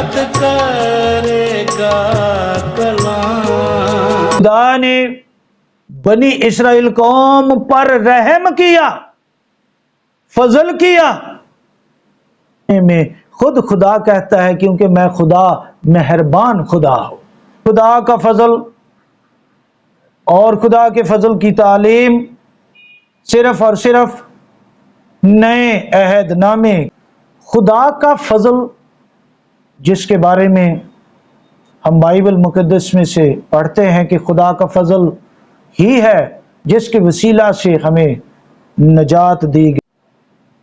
बरकत करेगा कलाम। खुदा ने बनी इसराइल कौम पर रहम किया, फजल किया में खुद खुदा कहता है क्योंकि मैं खुदा मेहरबान खुदा हूं। खुदा का फजल और खुदा के फजल की तालीम सिर्फ और सिर्फ नए अहद नामे। खुदा का फजल जिसके बारे में हम बाइबल मुकद्दस में से पढ़ते हैं कि खुदा का फजल ही है जिसके वसीला से हमें नजात दी गई।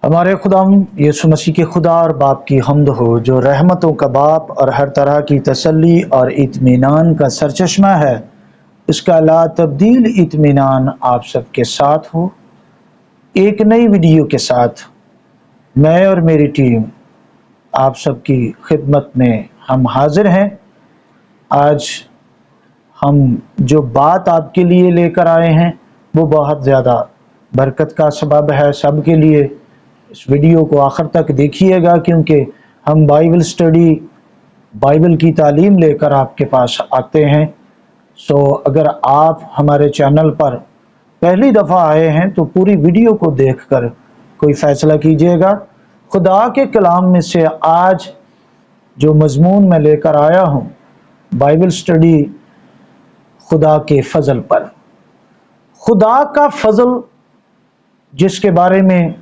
हमारे खुदाम यीशु मसीह के खुदा और बाप की हम्द हो जो रहमतों का बाप और हर तरह की तसल्ली और इत्मीनान का सरचश्मा है। इसका ला तब्दील इत्मीनान आप सबके साथ हो। एक नई वीडियो के साथ मैं और मेरी टीम आप सबकी खिदमत में हम हाजिर हैं। आज हम जो बात आपके लिए लेकर आए हैं वो बहुत ज़्यादा बरकत का सबब है सब के लिए। इस वीडियो को आखिर तक देखिएगा क्योंकि हम बाइबल स्टडी, बाइबल की तालीम लेकर आपके पास आते हैं। सो अगर आप हमारे चैनल पर पहली दफ़ा आए हैं तो पूरी वीडियो को देखकर कोई फ़ैसला कीजिएगा। खुदा के कलाम में से आज जो मज़मून मैं लेकर आया हूँ, बाइबल स्टडी खुदा के फजल पर। खुदा का फजल जिसके बारे में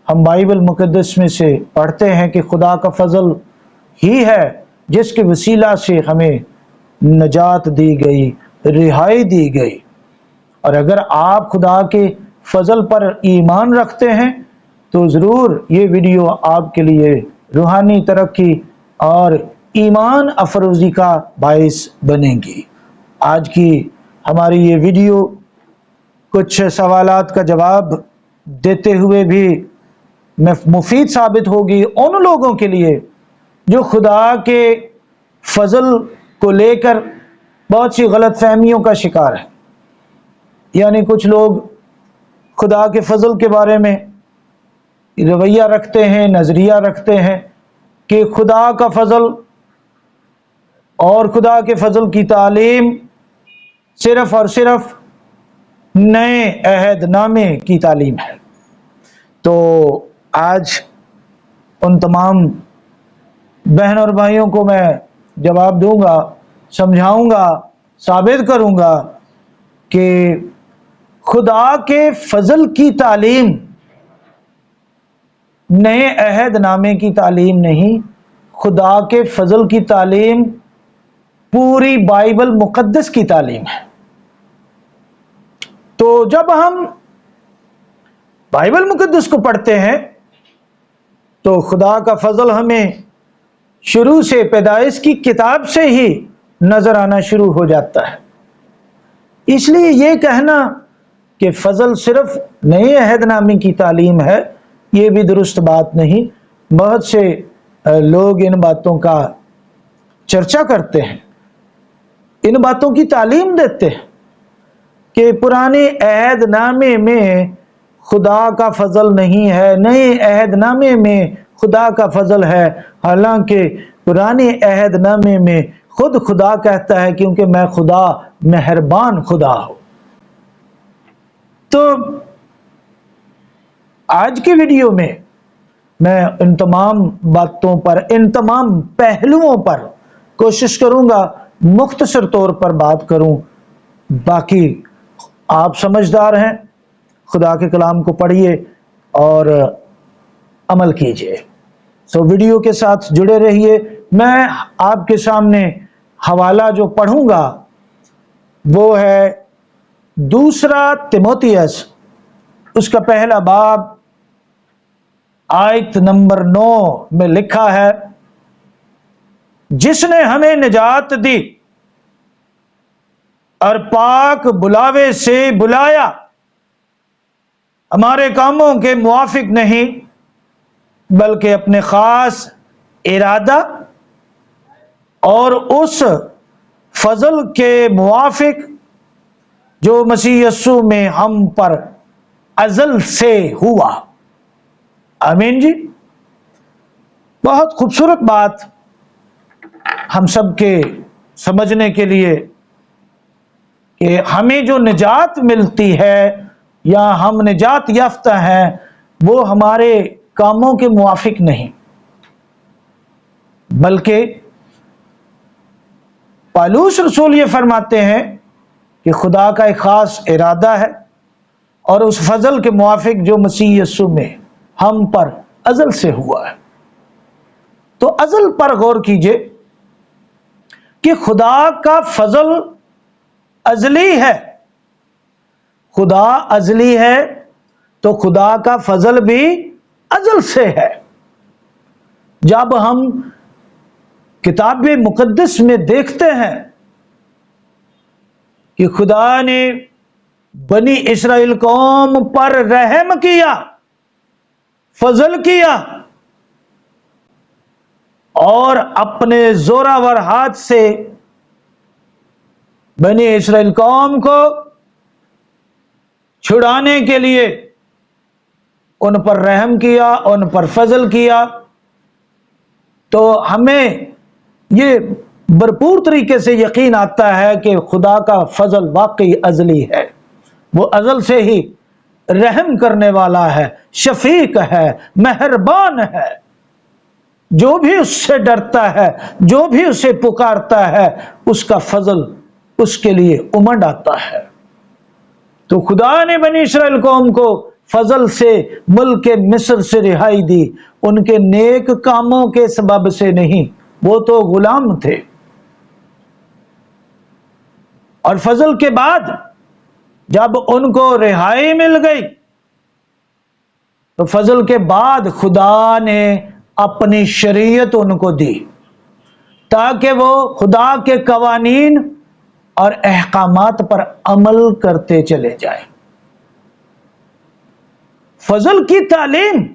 हम बाइबल मुकद्दस में से पढ़ते हैं कि खुदा का फजल ही है जिसके वसीला से हमें नजात दी गई, रिहाई दी गई। और अगर आप खुदा के फजल पर ईमान रखते हैं तो ज़रूर ये वीडियो आपके लिए रूहानी तरक्की और ईमान अफरोज़ी का बाइस बनेगी। आज की हमारी ये वीडियो कुछ सवालात का जवाब देते हुए भी मुफीद साबित होगी उन लोगों के लिए जो खुदा के फजल को लेकर बहुत सी गलत फहमियों का शिकार है। यानी कुछ लोग खुदा के फजल के बारे में रवैया रखते हैं, नज़रिया रखते हैं कि खुदा का फजल और खुदा के फजल की तालीम सिर्फ और सिर्फ नए अहद नामे की तालीम है। तो आज उन तमाम बहन और भाइयों को मैं जवाब दूंगा, समझाऊंगा, साबित करूंगा कि खुदा के फजल की तालीम नए अहद नामे की तालीम नहीं, खुदा के फजल की तालीम पूरी बाइबल मुकद्दस की तालीम है। तो जब हम बाइबल मुकद्दस को पढ़ते हैं तो खुदा का फजल हमें शुरू से पैदाइश की किताब से ही नजर आना शुरू हो जाता है। इसलिए ये कहना कि फजल सिर्फ नए अहदनामे की तालीम है ये भी दुरुस्त बात नहीं। बहुत से लोग इन बातों का चर्चा करते हैं, इन बातों की तालीम देते हैं कि पुराने अहदनामे में खुदा का फजल नहीं है, नए अहदनामे में खुदा का फजल है। हालांकि पुराने अहदनामे में खुद खुदा कहता है क्योंकि मैं खुदा मेहरबान खुदा हूं। तो आज की वीडियो में मैं इन तमाम बातों पर, इन तमाम पहलुओं पर कोशिश करूंगा मुख्तसर तौर पर बात करूं। बाकी आप समझदार हैं, खुदा के कलाम को पढ़िए और अमल कीजिए। सो वीडियो के साथ जुड़े रहिए। मैं आपके सामने हवाला जो पढ़ूंगा वो है दूसरा तिमोथियस, उसका पहला बाब आयत नंबर 9 में लिखा है, जिसने हमें निजात दी और पाक बुलावे से बुलाया, हमारे कामों के मुआफिक नहीं बल्कि अपने खास इरादा और उस फजल के मुआफिक जो मसीह यस्सु में हम पर अज़ल से हुआ। आमीन जी। बहुत खूबसूरत बात ہم سب کے سمجھنے کے لیے کہ ہمیں جو نجات ملتی ہے یا ہم نجات یافتہ ہیں وہ ہمارے کاموں کے موافق نہیں، بلکہ پالوس رسول یہ فرماتے ہیں کہ خدا کا ایک خاص ارادہ ہے اور اس فضل کے موافق جو مسیح یسوع میں ہم پر ازل سے ہوا ہے۔ تو ازل پر غور کیجئے کہ خدا کا فضل ازلی ہے، خدا ازلی ہے تو خدا کا فضل بھی ازل سے ہے۔ جب ہم کتاب مقدس میں دیکھتے ہیں کہ خدا نے بنی اسرائیل قوم پر رحم کیا، فضل کیا اور اپنے زوراور ہاتھ سے بنی اسرائیل قوم کو چھڑانے کے لیے ان پر رحم کیا، ان پر فضل کیا، تو ہمیں یہ بھرپور طریقے سے یقین آتا ہے کہ خدا کا فضل واقعی ازلی ہے، وہ ازل سے ہی رحم کرنے والا ہے، شفیق ہے، مہربان ہے۔ جو بھی اس سے ڈرتا ہے، جو بھی اسے پکارتا ہے، اس کا فضل اس کے لیے امنڈ آتا ہے۔ تو خدا نے بنی اسرائیل قوم کو فضل سے ملک مصر سے رہائی دی، ان کے نیک کاموں کے سبب سے نہیں، وہ تو غلام تھے۔ اور فضل کے بعد جب ان کو رہائی مل گئی تو فضل کے بعد خدا نے اپنی شریعت ان کو دی تاکہ وہ خدا کے قوانین اور احکامات پر عمل کرتے چلے جائیں۔ فضل کی تعلیم،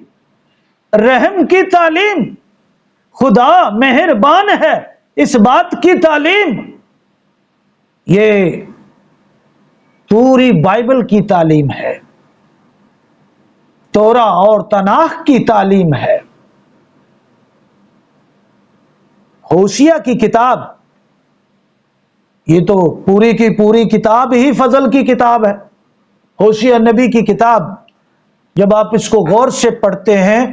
رحم کی تعلیم، خدا مہربان ہے، اس بات کی تعلیم یہ پوری بائبل کی تعلیم ہے، تورا اور تناخ کی تعلیم ہے۔ ہوشیہ کی کتاب، یہ تو پوری کی پوری کتاب ہی فضل کی کتاب ہے۔ ہوشیہ نبی کی کتاب جب آپ اس کو غور سے پڑھتے ہیں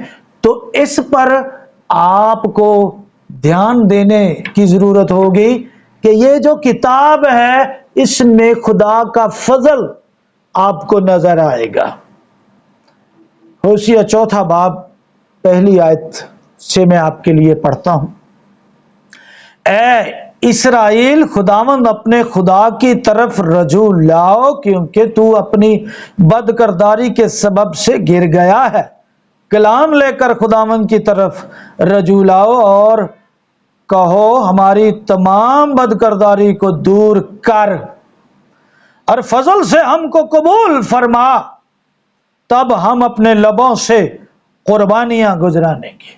تو اس پر آپ کو دھیان دینے کی ضرورت ہوگی کہ یہ جو کتاب ہے اس میں خدا کا فضل آپ کو نظر آئے گا۔ ہوشیہ 4 باب پہلی آیت سے میں آپ کے لیے پڑھتا ہوں۔ اے اسرائیل، خداوند اپنے خدا کی طرف رجوع لاؤ، کیونکہ تو اپنی بد کرداری کے سبب سے گر گیا ہے۔ کلام لے کر خداوند کی طرف رجوع لاؤ اور کہو ہماری تمام بد کرداری کو دور کر اور فضل سے ہم کو قبول فرما، تب ہم اپنے لبوں سے قربانیاں گزرانیں گے۔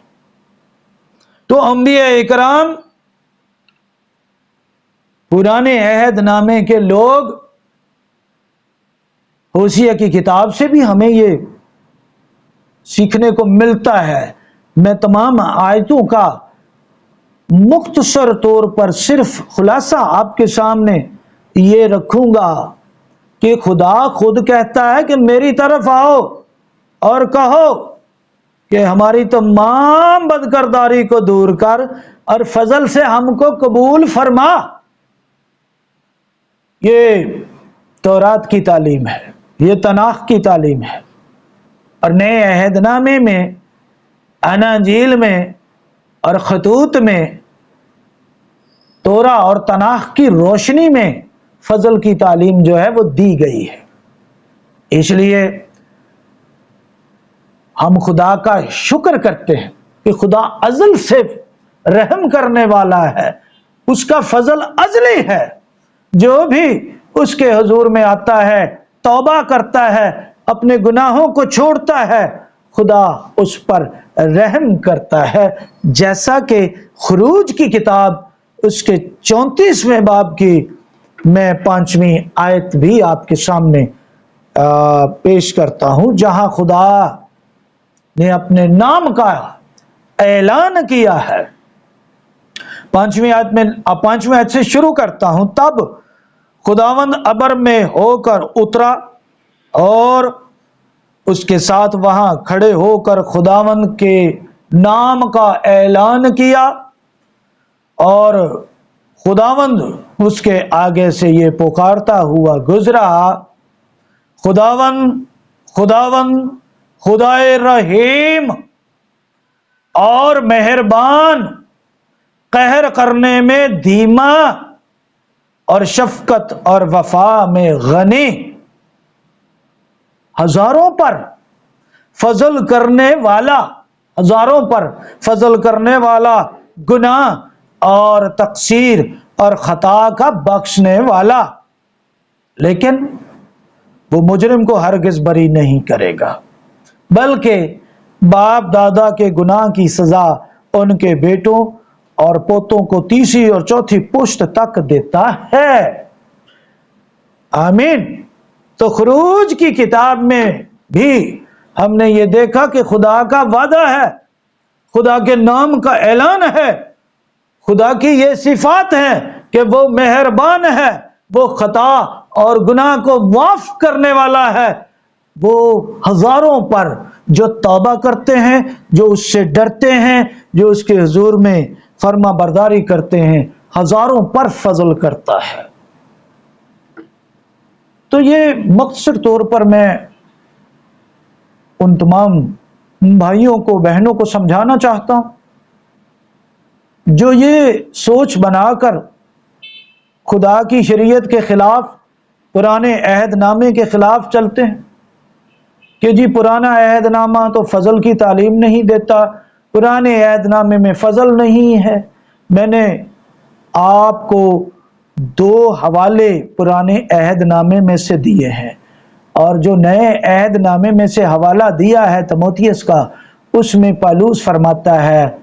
تو انبیاء اکرام، پرانے عہد نامے کے لوگ، ہوشیہ کی کتاب سے بھی ہمیں یہ سیکھنے کو ملتا ہے۔ میں تمام آیتوں کا مختصر طور پر صرف خلاصہ آپ کے سامنے یہ رکھوں گا کہ خدا خود کہتا ہے کہ میری طرف آؤ اور کہو کہ ہماری تمام بدکرداری کو دور کر اور فضل سے ہم کو قبول فرما۔ یہ تورات کی تعلیم ہے، یہ تناخ کی تعلیم ہے۔ اور نئے عہد نامے میں، اناجیل میں اور خطوط میں تورا اور تناخ کی روشنی میں فضل کی تعلیم جو ہے وہ دی گئی ہے۔ اس لیے ہم خدا کا شکر کرتے ہیں کہ خدا ازل سے رحم کرنے والا ہے، اس کا فضل ازلی ہے۔ جو بھی اس کے حضور میں آتا ہے، توبہ کرتا ہے، اپنے گناہوں کو چھوڑتا ہے، خدا اس پر رحم کرتا ہے، جیسا کہ خروج کی کتاب اس کے 34ویں باب کی میں 5ویں آیت بھی آپ کے سامنے پیش کرتا ہوں، جہاں خدا نے اپنے نام کا اعلان کیا ہے۔ पांचवीं आयत से शुरू करता हूं। तब खुदावंद अबर में होकर उतरा और उसके साथ वहां खड़े होकर खुदावंद के नाम का ऐलान किया, और खुदावंद उसके आगे से ये पुकारता हुआ गुजरा, खुदावंद खुदावंद खुदाए रहीम और मेहरबान, कहर करने में धीमा और शफकत और वफा में गनी, हजारों पर फजल करने वाला, हजारों पर फजल करने वाला, गुनाह और तकसीर और खता का बख्शने वाला। लेकिन वो मुजरिम को हरगिज बरी नहीं करेगा, बल्कि बाप दादा के गुनाह की सजा उनके बेटों और पोतों को तीसरी और चौथी पुश्त तक देता है। आमीन। तो खुरूज की किताब में भी हमने ये देखा कि खुदा का वादा है, खुदा के नाम का ऐलान है, खुदा की ये सिफात है कि वो मेहरबान है, वो खता और गुनाह को माफ करने वाला है। वो हजारों पर जो तौबा करते हैं, जो उससे डरते हैं, जो उसके हुजूर में फर्मा बरदारी करते हैं, हजारों पर फजल करता है। तो ये मख्सूर तौर पर मैं उन तमाम भाइयों को बहनों को समझाना चाहता हूं जो ये सोच बनाकर खुदा की शरीयत के खिलाफ, पुराने अहदनामे के खिलाफ चलते हैं कि जी पुराना अहदनामा तो फजल की तालीम नहीं देता, पुराने अहदनामे में फजल नहीं है। मैंने आपको 2 हवाले पुराने अहदनामे में से दिए हैं, और जो नए अहदनामे में से हवाला दिया है तीमुथियुस का, उसमें पौलुस फरमाता है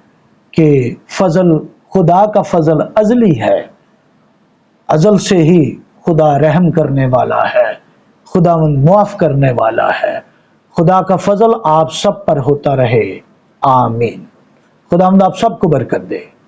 कि फजल, खुदा का फजल अजली है, अजल से ही खुदा रहम करने वाला है, खुदावंद मुआफ करने वाला है। खुदा का फजल आप सब पर होता रहे। आमीन। खुदावंद आप सबको बरकत दे।